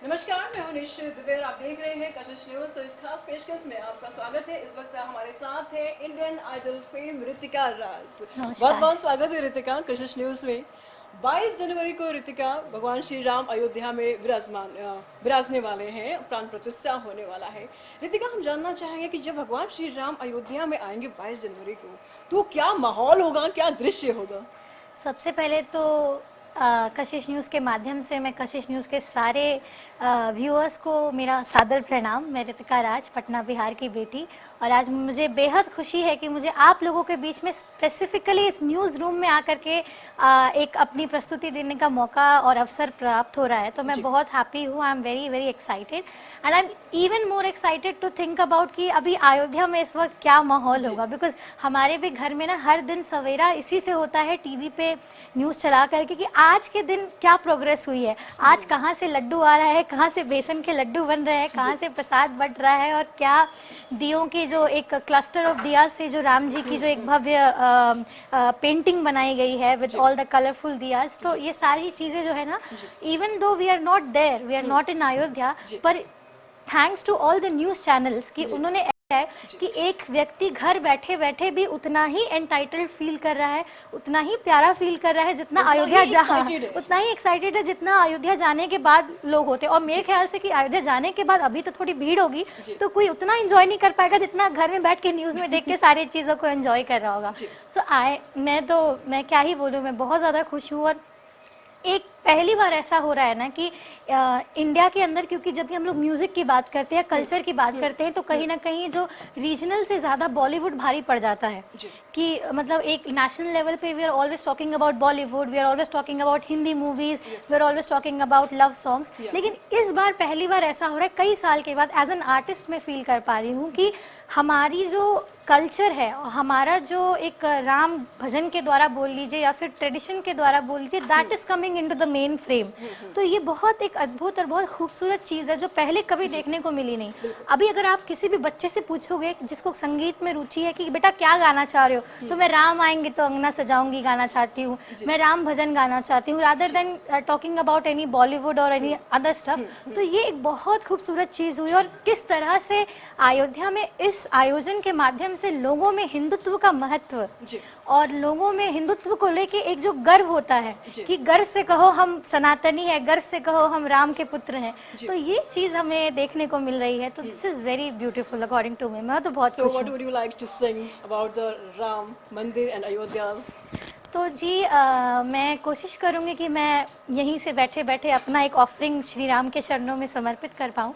नमस्कार, मैं हूं निश दुबे और आप देख रहे हैं कशिश न्यूज। तो इस खास पेशकश में आपका स्वागत है। इस वक्त हमारे साथ है इंडियन आइडल फेम ऋतिका राज। बहुत बहुत स्वागत है ऋतिका कशिश न्यूज में। 22 जनवरी को ऋतिका भगवान श्री राम अयोध्या में विराजने वाले हैं, प्राण प्रतिष्ठा होने वाला है। ऋतिका, हम जानना चाहेंगे कि जब भगवान श्री राम अयोध्या में आएंगे 22 जनवरी को, तो क्या माहौल होगा, क्या दृश्य होगा? सबसे पहले तो कशिश न्यूज़ के माध्यम से मैं कशिश न्यूज़ के सारे व्यूअर्स को मेरा सादर प्रणाम। मैं ऋतिका राज, पटना बिहार की बेटी, और आज मुझे बेहद खुशी है कि मुझे आप लोगों के बीच में स्पेसिफिकली इस न्यूज़ रूम में आकर के एक अपनी प्रस्तुति देने का मौका और अवसर प्राप्त हो रहा है। तो मैं बहुत हैप्पी हूँ। I am very very excited and I am even more excited to think about कि अभी अयोध्या में इस वक्त क्या माहौल होगा, बिकॉज हमारे भी घर में ना हर दिन सवेरा इसी से होता है, टीवी पे न्यूज़ चला करके कि आज के दिन क्या प्रोग्रेस हुई है, आज कहाँ से लड्डू आ रहा है, कहाँ से बेसन के लड्डू बन रहे हैं, कहाँ से प्रसाद बट रहा है, और क्या दियों की जो एक क्लस्टर ऑफ दियाज से जो राम जी की जो एक भव्य पेंटिंग बनाई गई है with all the colourful diyas. तो ये सारी चीज़ें जो है ना, even though we are not there, we are not in Ayodhya, पर thanks to all the news channels कि उन्होंने है कि एक व्यक्ति घर बैठे बैठे भी उतना ही एंटाइटल्ड फील कर रहा है, उतना ही प्यारा फील कर रहा है जितना अयोध्या उतना ही एक्साइटेड है जितना अयोध्या जाने के बाद लोग होते हैं। और मेरे ख्याल से कि अयोध्या जाने के बाद अभी तो थोड़ी भीड़ होगी, तो कोई उतना एंजॉय नहीं कर पाएगा जितना घर में बैठ के न्यूज़ में देख के सारी चीज़ों को एंजॉय कर रहा होगा। सो मैं क्या ही बोलूँ, मैं बहुत ज़्यादा खुश हूँ। और एक पहली बार ऐसा हो रहा है ना कि इंडिया के अंदर, क्योंकि जब भी हम लोग म्यूजिक की बात करते हैं, कल्चर की बात करते हैं, तो कहीं ना कहीं जो रीजनल से ज़्यादा बॉलीवुड भारी पड़ जाता है। कि मतलब एक नेशनल लेवल पे we are always talking about Bollywood, we are always talking about Hindi movies, we are always talking about love songs. लेकिन इस बार पहली बार ऐसा हो रहा है, कई साल के बाद एज एन आर्टिस्ट मैं फील कर पा रही हूँ कि हमारी जो कल्चर है, हमारा जो एक राम भजन के द्वारा बोल लीजिए या फिर ट्रेडिशन के द्वारा बोल लीजिए, that is coming into the main frame. तो ये बहुत एक अद्भुत और बहुत खूबसूरत चीज़ है जो पहले कभी देखने को मिली नहीं। अभी अगर आप किसी भी बच्चे से पूछोगे जिसको संगीत में रुचि है कि बेटा क्या गाना चाह रहे हो, तो मैं राम आएंगे तो अंगना सजाऊंगी गाना चाहती हूँ, मैं राम भजन गाना चाहती हूँ, rather than talking about any Bollywood और एनी अदर स्टफ। तो ये एक बहुत खूबसूरत चीज़ हुई। और किस तरह से अयोध्या में इस आयोजन के माध्यम से लोगों में हिंदुत्व का महत्व और लोगों में हिंदुत्व को लेके एक जो गर्व होता है कि गर्व से कहो हम सनातनी है, गर्व से कहो हम राम के पुत्र हैं, तो ये चीज हमें देखने को मिल रही है। तो this is very beautiful according to me. मैं तो बहुत खुश हूं। So what would you like to sing about the Ram Mandir and Ayodhya's? तो जी मैं कोशिश करूंगी कि मैं यहीं से बैठे बैठे अपना एक ऑफरिंग श्री राम के चरणों में समर्पित कर पाऊं।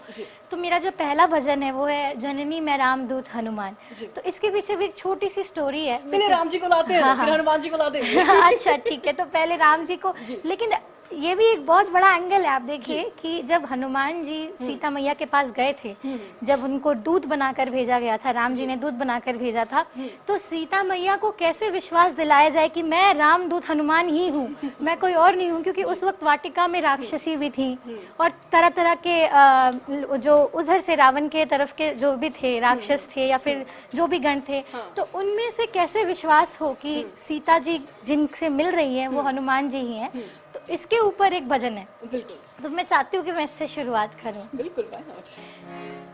तो मेरा जो पहला भजन है वो है जननी मैं रामदूत हनुमान। तो इसके पीछे भी एक छोटी सी स्टोरी है। पहले राम जी को लाते हैं, फिर हनुमान जी को लाते हैं। अच्छा ठीक है, तो पहले राम जी को। लेकिन ये भी एक बहुत बड़ा एंगल है। आप देखिए कि जब हनुमान जी सीता मैया के पास गए थे, जब उनको दूध बनाकर भेजा गया था, राम जी ने दूध बनाकर भेजा था, तो सीता मैया को कैसे विश्वास दिलाया जाए कि मैं रामदूत हनुमान ही हूँ, मैं कोई और नहीं हूँ, क्योंकि उस वक्त वाटिका में राक्षसी भी थी और तरह तरह के जो उधर से रावण के तरफ के जो भी थे राक्षस थे या फिर जो भी गण थे, तो उनमें से कैसे विश्वास हो कि सीता जी जिनसे मिल रही है वो हनुमान जी ही हैं। तो इसके ऊपर एक भजन है। बिल्कुल। तो मैं चाहती हूँ कि मैं इससे शुरुआत करूँ। बिल्कुल।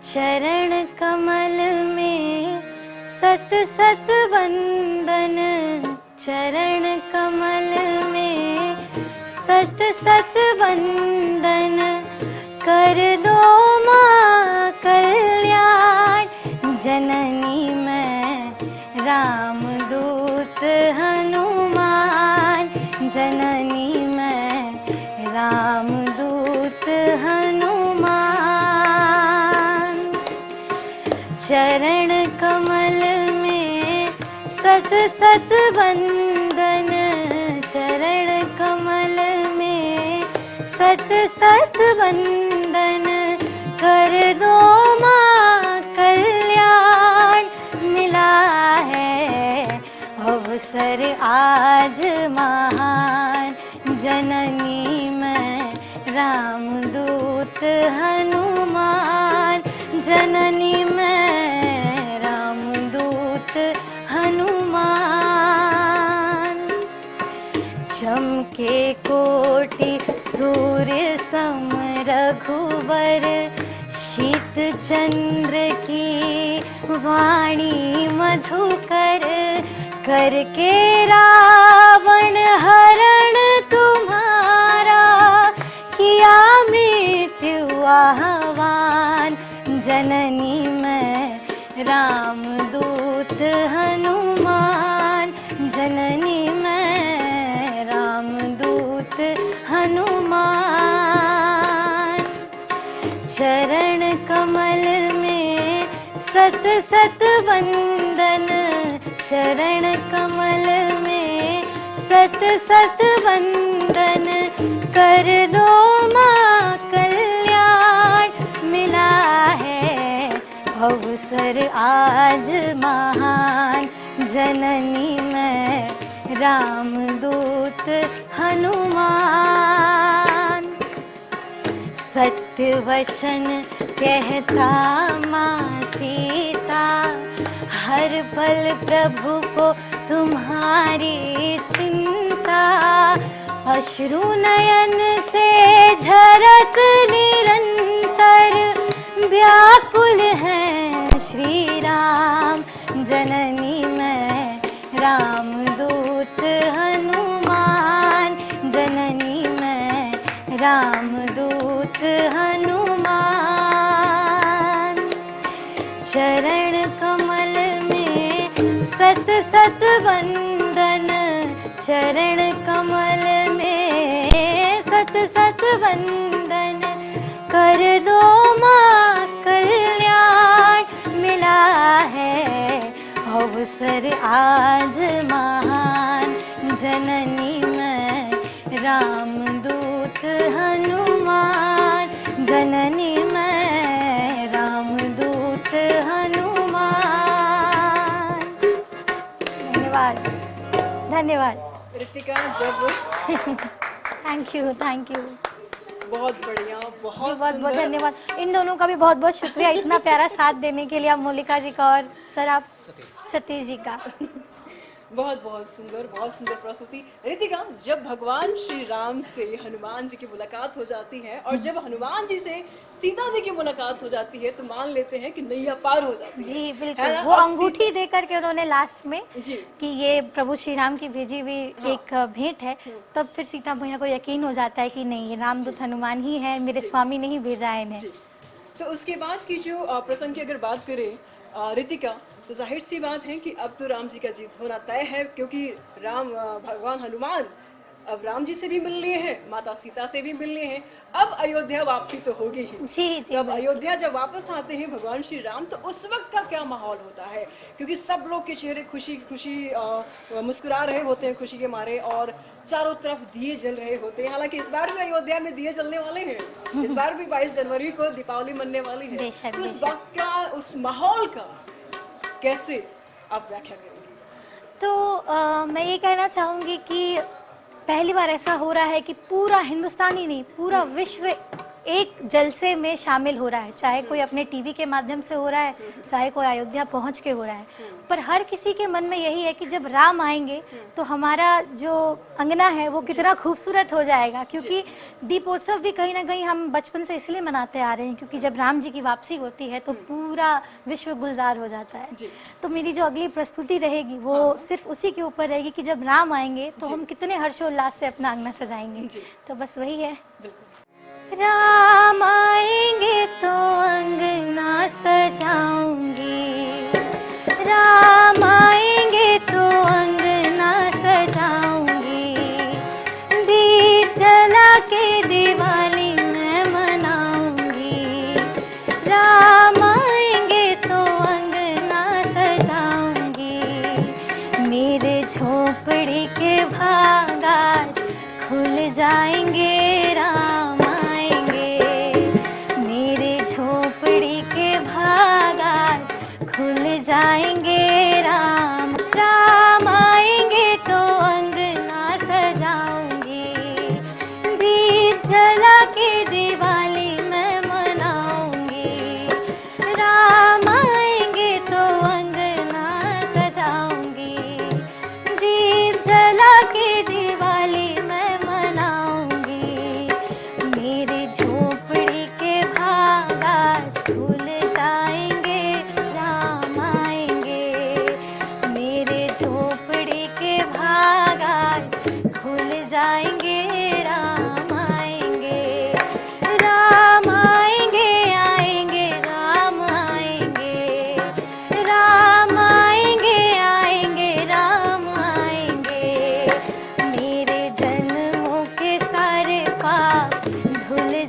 चरण कमल में सत सत वंदन, चरण कमल में सत सत वंदन, कर दो माँ कल्याण, जननी मैं रामदूत हनुमान, जननी मैं रामदूत हनुमान। चरण कमल में सत सत वंदन, चरण कमल में सत सत वंदन, कर दो माँ कल्याण, मिला है अवसर आज महान, जननी मैं रामदूत हनुमान, जननी मैं रामदूत हनुमान। चमके कोटि सूर्य सम रघुवर बर शीत चंद्र की वाणी मधुकर, करके रावण हरण तुम्हारा, किया मृत्यु आह्वान। जननी मैं रामदूत हनुमान, जननी मैं रामदूत हनुमान। चरण कमल में सत सत वंदन, चरण कमल में सत सत वंदन, कर दो माँ कल्याण। मिला है अवसर आज महान, जननी मैं रामदूत हनुमान। सत्य वचन कहता माँ सीता, हर पल प्रभु को तुम्हारी चिंता। अश्रु नयन से झरत निरंतर, व्याकुल है श्री राम। जननी मैं रामदूत हनुमान, जननी मैं रामदूत हनुमान। चरण कमल में सत सत वंदन, चरण कमल में सत सत वंदन, कर दो माँ कल्याण। मिला है अवसर आज महान, जननी मैं रामदूत हनुमान, जननी मैं रामदूत हनुमान। धन्यवाद धन्यवाद ऋतिका। जब थैंक यू थैंक यू, बहुत बढ़िया, बहुत बहुत बहुत धन्यवाद। इन दोनों का भी बहुत बहुत शुक्रिया इतना प्यारा साथ देने के लिए, आप मोलिका जी का और सर आप सतीश जी का। बहुत बहुत सुंदर प्रस्तुति। ऋतिका, जब भगवान श्री राम से हनुमान जी की मुलाकात हो जाती है और जब हनुमान जी से सीता जी की मुलाकात हो जाती है, तो मान लेते हैं कि नैया पार हो जाती है। जी बिल्कुल, वो अंगूठी दे करके उन्होंने लास्ट में जी कि ये प्रभु श्री राम की भेजी हुई एक भेंट है, तब फिर सीता मैया को यकीन हो जाता है कि नहीं, ये रामदूत हनुमान ही है, मेरे स्वामी ने ही भेजा है इन्हें। तो उसके बाद की जो प्रसंग की अगर बात करें ऋतिका, तो जाहिर सी बात है कि अब तो राम जी का जीत होना तय है, क्योंकि भगवान हनुमान अब राम जी से भी मिल लिए हैं, माता सीता से भी मिल लिए हैं, अब अयोध्या वापसी तो होगी ही। जी जी। अब अयोध्या जब वापस आते हैं भगवान श्री राम, तो उस वक्त का क्या माहौल होता है, क्योंकि सब लोग के चेहरे खुशी खुशी मुस्कुरा रहे होते हैं खुशी के मारे, और चारों तरफ दिए जल रहे होते हैं। हालांकि इस बार भी अयोध्या में दिए जलने वाले हैं, इस बार भी 22 जनवरी को दीपावली मनने वाली है। तो उस वक्त का, उस माहौल का कैसे आप व्याख्या करेंगे? तो मैं ये कहना चाहूँगी कि पहली बार ऐसा हो रहा है कि पूरा हिंदुस्तान ही नहीं, पूरा विश्व एक जलसे में शामिल हो रहा है, चाहे कोई अपने टीवी के माध्यम से हो रहा है, चाहे कोई अयोध्या पहुंच के हो रहा है, पर हर किसी के मन में यही है कि जब राम आएंगे तो हमारा जो अंगना है वो कितना खूबसूरत हो जाएगा। क्योंकि दीपोत्सव भी कहीं ना कहीं हम बचपन से इसलिए मनाते आ रहे हैं, क्योंकि जब राम जी की वापसी होती है तो पूरा विश्व गुलजार हो जाता है। तो मेरी जो अगली प्रस्तुति रहेगी वो सिर्फ उसी के ऊपर रहेगी कि जब राम आएंगे तो हम कितने हर्षोल्लास से अपना अंगना सजाएंगे। तो बस वही है। राम आएंगे तो अंगना सजाऊंगी, राम आएंगे तो अंगना सजाऊंगी, दीप जला के दिवाली मैं मनाऊंगी। राम आएंगे तो अंगना सजाऊंगी, मेरे झोपड़ी के भाग आज खुल जाएंगे। राम झोपड़ी के भाग आज खुल जाएंगे। राम राम आएंगे तो अंगना सजाऊंगी, दीप जला के दिवाली मैं मनाऊंगी। राम आएंगे तो अंगना सजाऊंगी, दीप जला के दिवाली मैं मनाऊंगी।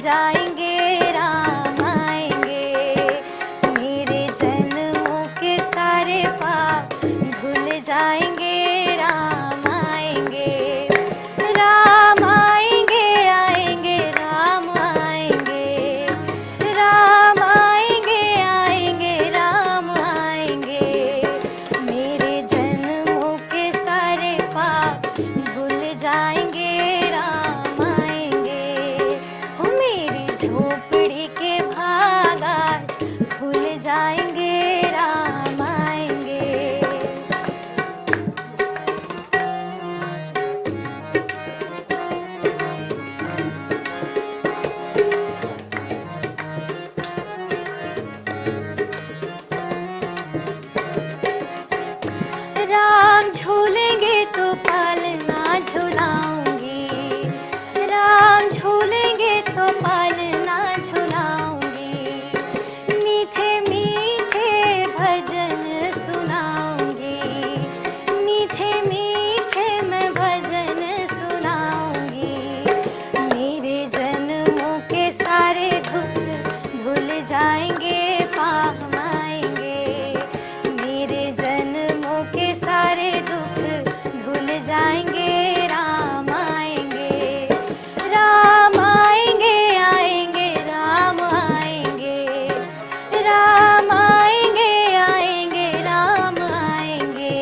जाएंगे राम आएंगे, मेरे जन्मों के सारे पाप धुल जाएंगे राम आएंगे, राम आएंगे आएंगे राम आएंगे, राम आएंगे आएंगे राम आएंगे, मेरे जन्मों के सारे पाप भूल जाएंगे राम आएंगे, हो मेरी झोपड़ी के भाग आज भूल जाएंगे राम आएंगे। राम झूलेंगे तो पालना झुलाऊंगी, राम झूलेंगे तो पालना झुलाऊंगी, मीठे मीठे भजन सुनाऊंगी, मीठे मीठे मैं भजन सुनाऊंगी, मेरे जन्मों के सारे दुख धुल जाएंगे पाप आएंगे, मेरे जन्मों के सारे दुख धुल जाएंगे राम आएंगे, राम आएंगे आएंगे राम आएंगे, राम आएंगे आएंगे राम आएंगे,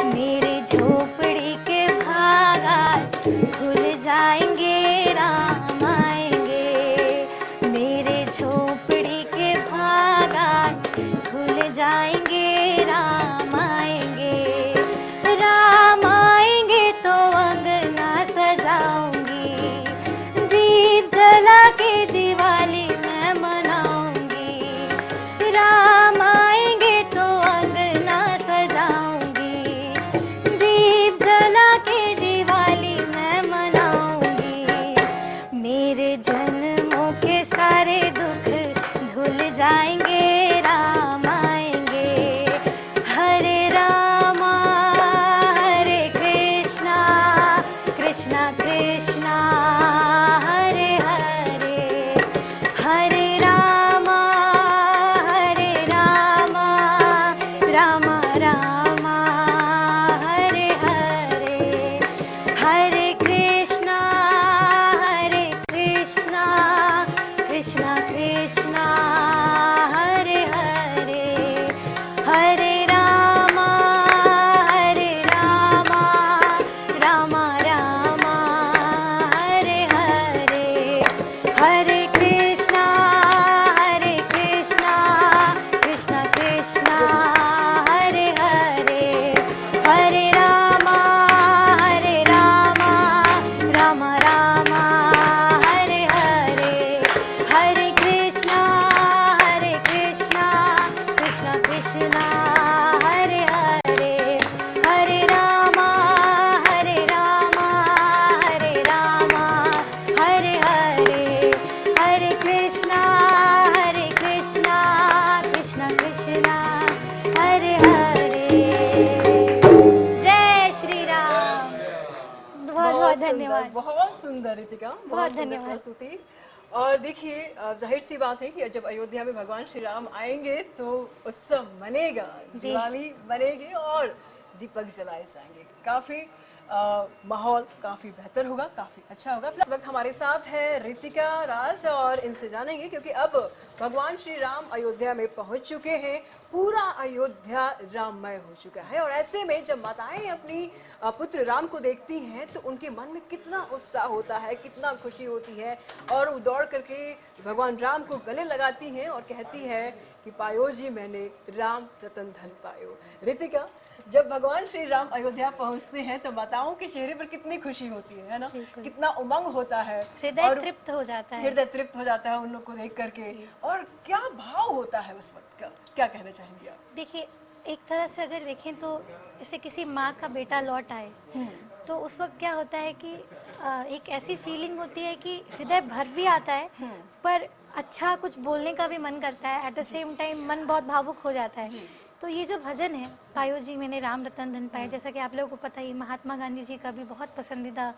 मेरे झोपड़ी के भाग आज खुल जाएंगे राम आएंगे, मेरे झोपड़ी के भाग आज खुल जाएंगे राम आएंगे, राम आएंगे तो अंगना सजाऊंगी, दीप जला के दिवाली मैं मनाऊंगी, राम आएंगे तो अंगना सजाऊंगी, दीप जला के दिवाली मैं मनाऊंगी, मेरे जन्मों के सारे दुख धुल जाएंगे राम आएंगे, हरे रामा हरे कृष्णा कृष्णा कृष्णा हरे हरे, हरे रामा राम राम हरे हरे, हरे कृष्णा कृष्णा कृष्णा हरे हरे, हरे राम राम हरे हरे, हरे कृष्णा कृष्णा कृष्णा हरे हरे, हरे राम राम हरे हरे, हरे कृष्णा कृष्णा कृष्णा हरे हरे, हरे राम हरे हरे, हरे कृष्णा कृष्णा कृष्णा हरे हरे। जय श्री राम। बहुत बहुत धन्यवाद। बहुत सुंदर रितिका, बहुत सुंदर धन्यवाद। प्रस्तुति। और देखिए जाहिर सी बात है कि जब अयोध्या में भगवान श्री राम आएंगे तो उत्सव मनेगा, दिवाली बनेगी और दीपक जलाए जाएंगे, काफी माहौल काफी बेहतर होगा, काफी अच्छा होगा। इस वक्त हमारे साथ है रितिका राज और इनसे जानेंगे क्योंकि अब भगवान श्री राम अयोध्या में पहुंच चुके हैं, पूरा अयोध्या राममय हो चुका है और ऐसे में जब माताएं अपनी पुत्र राम को देखती हैं तो उनके मन में कितना उत्साह होता है, कितना खुशी होती है और वो दौड़ करके भगवान राम को गले लगाती हैं और कहती है कि पायो जी मैंने राम रतन धन पायो। रितिका, जब भगवान श्री राम अयोध्या पहुंचते हैं तो माताओं के चेहरे पर कितनी खुशी होती है ना, कितना उमंग होता है, हृदय तृप्त हो जाता है, हृदय तृप्त हो जाता है उन लोग को देख करके, और क्या भाव होता है उस वक्त का, क्या कहना चाहेंगे आप? देखिए, एक तरह से अगर देखें तो जैसे किसी माँ का बेटा लौट आए तो उस वक्त क्या होता है कि एक ऐसी फीलिंग होती है कि हृदय भर भी आता है पर अच्छा कुछ बोलने का भी मन करता है, एट द सेम टाइम मन बहुत भावुक हो जाता है। तो ये जो भजन है, पायो जी मैंने राम रतन धन पाए, जैसा कि आप लोगों को पता ही महात्मा गांधी जी का भी बहुत पसंदीदा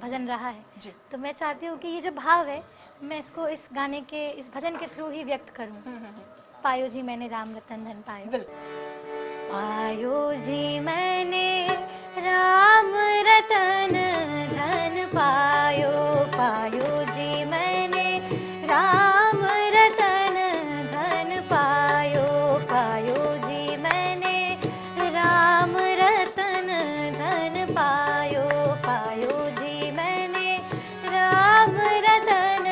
भजन रहा है। तो मैं चाहती हूँ कि ये जो भाव है मैं इसको इस गाने के, इस भजन के थ्रू ही व्यक्त करूं। पायो जी मैंने राम रतन धन पायो। पायो जी मैंने राम रतन धन पायो, पायो जी मैंने राम रतन धन पायो, पायो जी मैंने राम रतन धन पायो, पायो जी मैंने राम रतन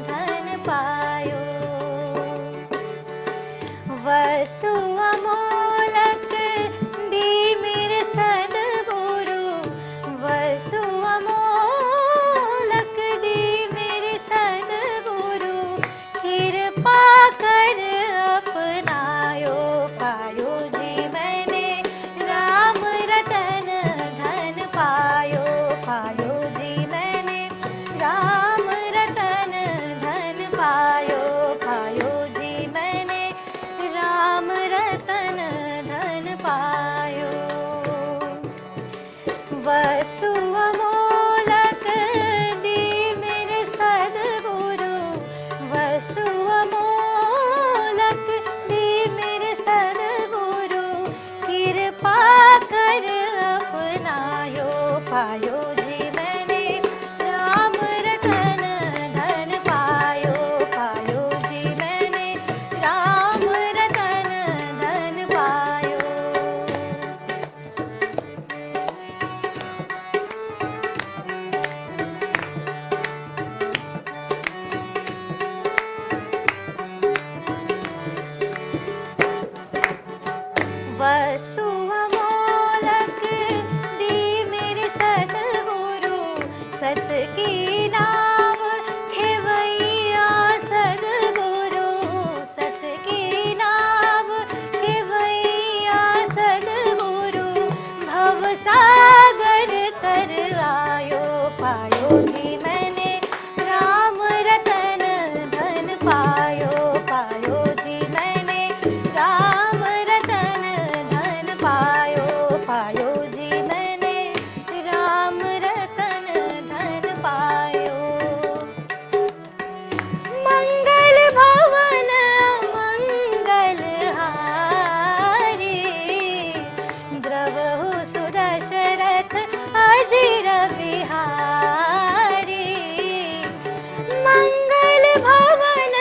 धन पायो। वस्तु अमोलक दी मेरे सद्गुरु, वस्तु अमोलक दी मेरे सद्गुरु, कृपा कर अपनायो, पायो जी मैंने राम रतन धन पायो, पायो जी मैंने राम रतन धन पायो, पायो जी मैंने राम रतन धन पायो। वस्तु अमोलक दी मेरे सद्गुरु, वस्तु अमोलक दी मेरे सद्गुरु, कृपा कर अपनायो, पायो जी मैंने राम रतन धन पायो, पायो जी मैंने राम रतन धन पायो। वस्तु अमोलक दी मेरे सद्गुरु, सत की नाव खेवैया सद्गुरु, सत की नाव खेवैया सद्गुरु, भव सागर तर आयो, पायो जी मैंने राम रतन धन पायो, पायो जी मैंने राम रतन धन पायो, पायो जी मैंने राम रतन धन पायो। मंगल भवन मंगल हारी, द्रवहु सुदशरथ अजिर बिहारी, मंगल भवन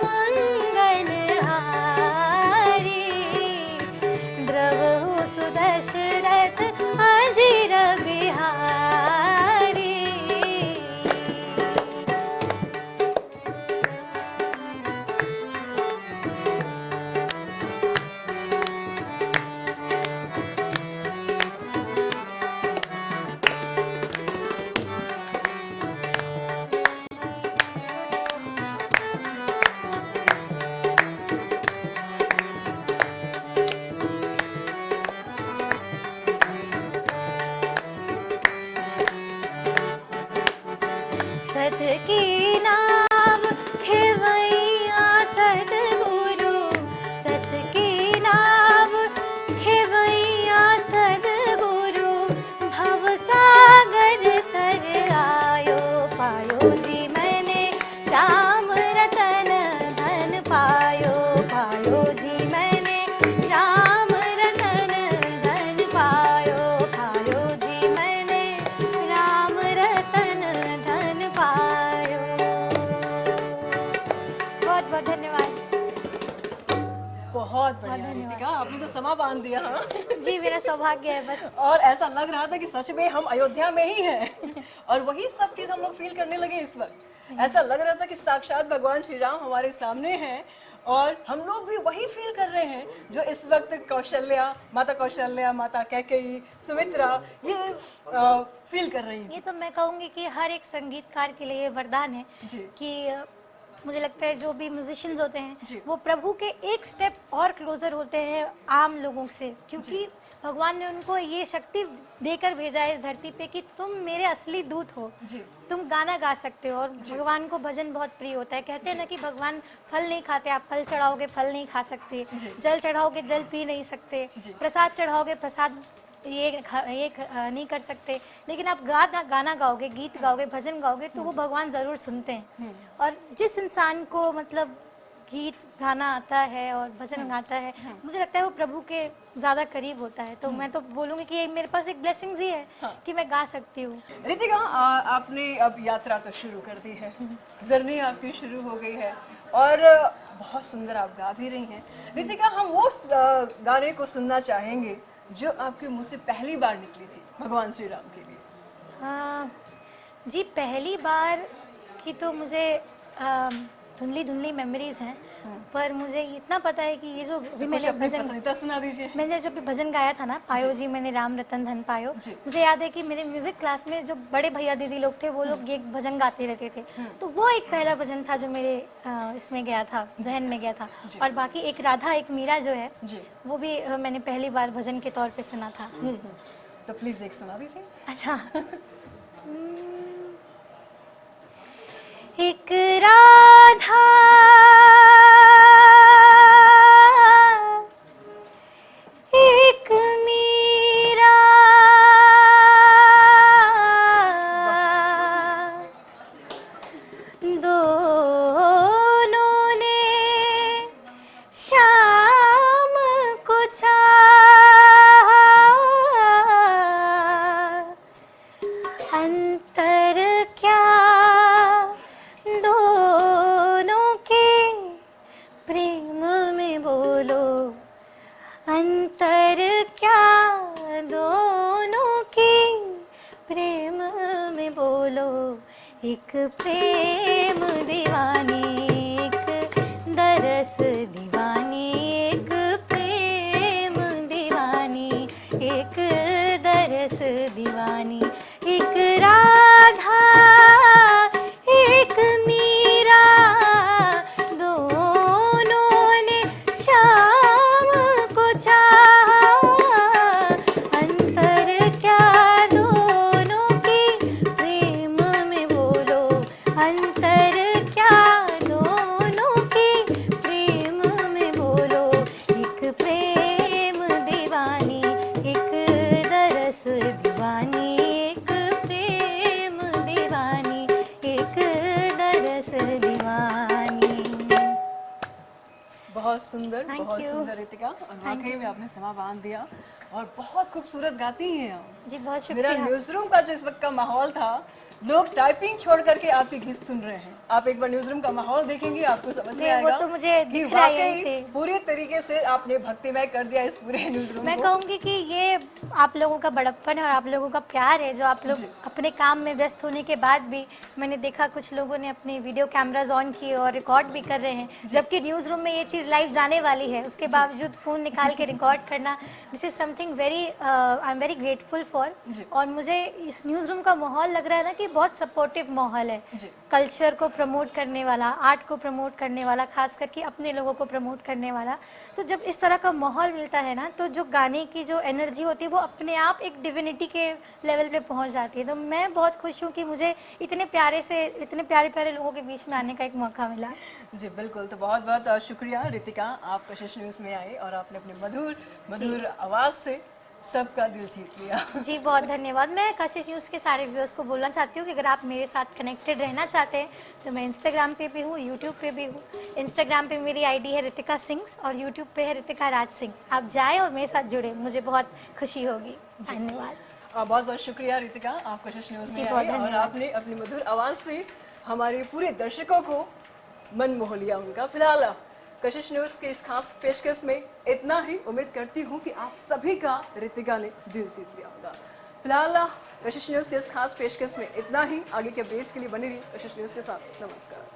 मंगल हारी, द्रवहु सुदशरथ अजिर बिहारी। सत की नाव खेवैया सद्गुरु, सत की नाव खेवैया सद्गुरु, भव सागर तर आयो, पायो जी मैंने राम रतन धन पायो, पायो जी मैंने राम रतन धन पायो, पायो जी मैंने राम रतन धन पायो। बहुत बहुत धन्यवाद। बहुत बढ़िया रितिका, आपने तो समा बांध दिया। हाँ जी, मेरा सौभाग्य है बस। और ऐसा लग रहा था कि सच में हम अयोध्या में ही हैं और वही सब चीज हम लोग फील करने लगे इस वक्त। ऐसा लग रहा था कि साक्षात भगवान श्री राम हमारे सामने हैं और हम लोग भी वही फील कर रहे हैं जो इस वक्त कौशल्या, माता कैकेयी, सुमित्रा ये फील कर रही हैं। ये तो मैं कहूँगी कि हर एक संगीतकार के लिए वरदान है जी। कि मुझे लगता है जो भी म्यूजिशियंस होते जी। हैं वो प्रभु के एक स्टेप और क्लोजर होते हैं आम लोगों से, क्योंकि भगवान ने उनको ये शक्ति देकर भेजा है इस धरती पे कि तुम मेरे असली दूत हो जी। तुम गाना गा सकते हो। और भगवान को भजन बहुत प्रिय होता है। कहते हैं ना कि भगवान फल नहीं खाते, आप फल चढ़ाओगे फल नहीं खा सकते, जल चढ़ाओगे जल पी नहीं सकते, प्रसाद चढ़ाओगे प्रसाद नहीं कर सकते, लेकिन आप गाना गाओगे, गीत गाओगे, भजन गाओगे तो वो भगवान ज़रूर सुनते हैं। और जिस इंसान को मतलब गीत गाना आता है और भजन गाता है, मुझे लगता है वो प्रभु के ज़्यादा करीब होता है। तो मैं तो बोलूँगी कि ये मेरे पास एक ब्लेसिंग्स ही है कि मैं गा सकती हूँ। रितिका, आपने अब यात्रा तो शुरू कर दी है, जर्नी आपकी शुरू हो गई है और बहुत सुंदर आप गा भी रही हैं। रितिका, हम वो गाने को सुनना चाहेंगे जो आपके मुंह से पहली बार निकली थी भगवान श्री राम के लिए। जी, पहली बार की तो मुझे धुंधली धुंधली मेमोरीज हैं, पर मुझे इतना पता है कि ये जो भी मैंने भजन सुना दीजिए। मैंने जो भी भजन गाया था ना, पायो जी मैंने राम रतन धन पायो, मुझे याद है कि मेरे म्यूजिक क्लास में जो बड़े भैया दीदी लोग थे वो लोग ये भजन गाते रहते थे। तो वो एक पहला भजन था जो मेरे इसमें गया था, जहन में गया था। और बाकी एक राधा एक मीरा जो है वो भी मैंने पहली बार भजन के तौर पे सुना था। तो प्लीज एक सुना दीजिए। अच्छा। एक राधा एक मीरा, दोनों ने शाम को चाहा, अंतर क्या दोनों के प्रेम में बोलो, अंतर क्या दोनों के प्रेम में बोलो। एक प्रेम दीवानी, एक दरस दीवानी, एक प्रेम दीवानी, एक दरस दीवानी। एक राधा एक मीरा, दोनों ने शाम को चाहा, अंतर क्या दोनों के प्रेम में बोलो, अंतर क्या दोनों के प्रेम में बोलो। एक प्रेम दीवानी, एक दरस दीवानी, एक प्रेम दीवानी, एक दरस दीवानी। बहुत सुंदर, बहुत सुंदर रितिका, वाकई में आपने समा बांध दिया और बहुत खूबसूरत गाती हैं आप। जी, बहुत मेरा शुक्रिया। न्यूज रूम का जो इस वक्त का माहौल था, लोग टाइपिंग छोड़ करके आपके गीत सुन रहे हैं। आप एक बार न्यूज रूम का माहौल देखेंगे, आपको समझ में आएगा वो तो मुझे कि दिख रहा है वाकई इनसे। पूरी तरीके से आपने भक्तिमय कर दिया इस पूरे न्यूज रूम मैं को। कहूँगी कि ये आप लोगों का बड़प्पन है और आप लोगों का प्यार है, जो आप लोग अपने काम में व्यस्त होने के बाद भी, मैंने देखा कुछ लोगों ने अपने वीडियो कैमराज ऑन किए और रिकॉर्ड भी कर रहे हैं, जबकि न्यूज़ रूम में ये चीज़ लाइव जाने वाली है, उसके बावजूद फ़ोन निकाल के रिकॉर्ड करना, this is something very I am very grateful for. और मुझे इस न्यूज़ रूम का माहौल लग रहा है ना कि बहुत सपोर्टिव माहौल है, कल्चर को प्रमोट करने वाला, आर्ट को प्रमोट करने वाला, खास करके अपने लोगों को प्रमोट करने वाला। तो जब इस तरह का माहौल मिलता है ना, तो जो गाने की जो एनर्जी होती है वो अपने आप एक डिविनिटी के लेवल पे पहुंच जाती है। तो मैं बहुत खुश हूँ कि मुझे इतने प्यारे प्यारे लोगों के बीच में आने का एक मौका मिला। जी बिल्कुल, तो बहुत बहुत शुक्रिया रितिका, आप कशिश न्यूज़ में आए और आपने अपने मधुर मधुर आवाज़ से सबका दिल जीत लिया। जी बहुत धन्यवाद। मैं कशिश न्यूज़ के सारे व्यूअर्स को बोलना चाहती हूँ कि अगर आप मेरे साथ कनेक्टेड रहना चाहते हैं तो मैं इंस्टाग्राम पे भी हूँ, यूट्यूब पे भी हूँ। इंस्टाग्राम पे मेरी आईडी है रितिका सिंग्स और यूट्यूब पे है रितिका राज सिंह। आप जाएं और मेरे साथ जुड़े, मुझे बहुत खुशी होगी। धन्यवाद। बहुत बहुत शुक्रिया रितिका, आप कशिश न्यूज़ में आए और आपने अपनी मधुर आवाज़ से हमारे पूरे दर्शकों को मन मोह लिया उनका। फिलहाल कशिश न्यूज़ के इस खास पेशकश में इतना ही। उम्मीद करती हूँ कि आप सभी का रितिका ने दिल जीत लिया होगा। फिलहाल कशिश न्यूज़ के इस खास पेशकश में इतना ही। आगे के अपडेट्स के लिए बनी रही कशिश न्यूज़ के साथ। नमस्कार।